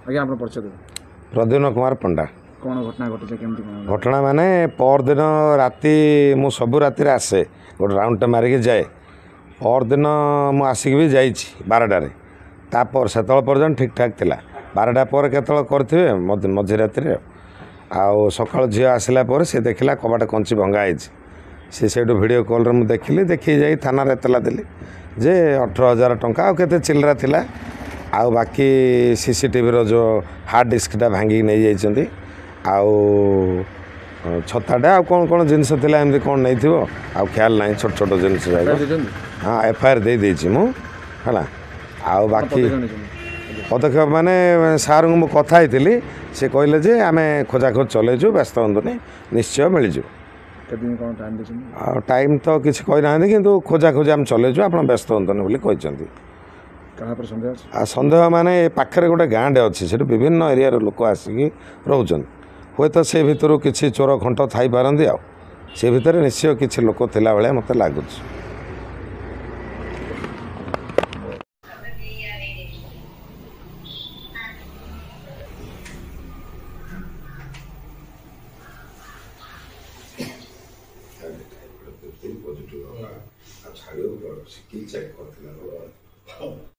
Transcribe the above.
ଆଜ୍ଞା ଆପଣ ପରିଚୟ ଦେବେ। ପ୍ରଦ୍ୟୁମ୍ନ କୁମାର ପଣ୍ଡା। କ'ଣ ଘଟଣା ଘଟିছে କେମିତି କ'ଣ? ଘଟଣା ମାନେ ପରଦିନ ରାତି ମୁଁ ସବୁ ରାତିରେ ଆସେ ଗୋଟେ ରାଉଣ୍ଡଟେ ମାରିକି ଯାଏ। ପରଦିନ ମୁଁ ଆସିକି ବି ଯାଇଛି 12ଟାରେ। ତାପରେ ସେତେବେଳେ ପର୍ଯ୍ୟନ୍ତ ଠିକ୍ଠାକ୍ ଥିଲା। 12ଟା ପରେ କେତେବେଳେ କରିଥିବେ ମଝି ରାତିରେ। ଆଉ ସକାଳୁ ଝିଅ ଆସିଲା ପରେ ସେ ଦେଖିଲା କବାଟ କଞ୍ଚି ଭଙ୍ଗା ହେଇଛି। ସେ ସେଇଠୁ ଭିଡ଼ିଓ କଲ୍ରେ ମୁଁ ଦେଖିଲି, ଦେଖିକି ଯାଇ ଥାନାରେ ଏତଲା ଦେଲି ଯେ 18,000 ଟଙ୍କା ଆଉ କେତେ ଚିଲ୍ଲରା ଥିଲା। ଆଉ ବାକି CCTVର ଯେଉଁ ହାର୍ଡ଼ ଡିସ୍କଟା ଭାଙ୍ଗିକି ନେଇଯାଇଛନ୍ତି। ଆଉ ଛତାଟା ଆଉ କ'ଣ ଜିନିଷ ଥିଲା ଏମିତି କ'ଣ ନେଇଥିବ ଆଉ ଖିଆଲ ନାହିଁ, ଛୋଟ ଛୋଟ ଜିନିଷ ଯାକ। ହଁ FIR ଦେଇଦେଇଛି ମୁଁ ହେଲା। ଆଉ ବାକି ପଦକ୍ଷେପ ମାନେ ସାର୍ଙ୍କୁ ମୁଁ କଥା ହେଇଥିଲି, ସେ କହିଲେ ଯେ ଆମେ ଖୋଜାଖୋଜି ଚଲେଇଛୁ, ବ୍ୟସ୍ତ ହୁଅନ୍ତୁନି, ନିଶ୍ଚୟ ମିଳିଯିବ। ଆଉ ଟାଇମ୍ ତ କିଛି କହିନାହାନ୍ତି, କିନ୍ତୁ ଖୋଜାଖୋଜି ଆମେ ଚଲେଇଛୁ, ଆପଣ ବ୍ୟସ୍ତ ହୁଅନ୍ତୁନି ବୋଲି କହିଛନ୍ତି। ଆଉ ସନ୍ଦେହ ମାନେ ପାଖରେ ଗୋଟେ ଗାଁଟେ ଅଛି, ସେଠି ବିଭିନ୍ନ ଏରିଆର ଲୋକ ଆସିକି ରହୁଛନ୍ତି। ହୁଏତ ସେ ଭିତରୁ କିଛି ଚୋର ଖଣ୍ଟ ଥାଇପାରନ୍ତି। ଆଉ ସେ ଭିତରେ ନିଶ୍ଚୟ କିଛି ଲୋକ ଥିଲା ଭଳିଆ ମୋତେ ଲାଗୁଛି। ପଜିଟିଭ ଛାଡ଼ିବାକୁ ଚେକ୍ କରିଥିଲା।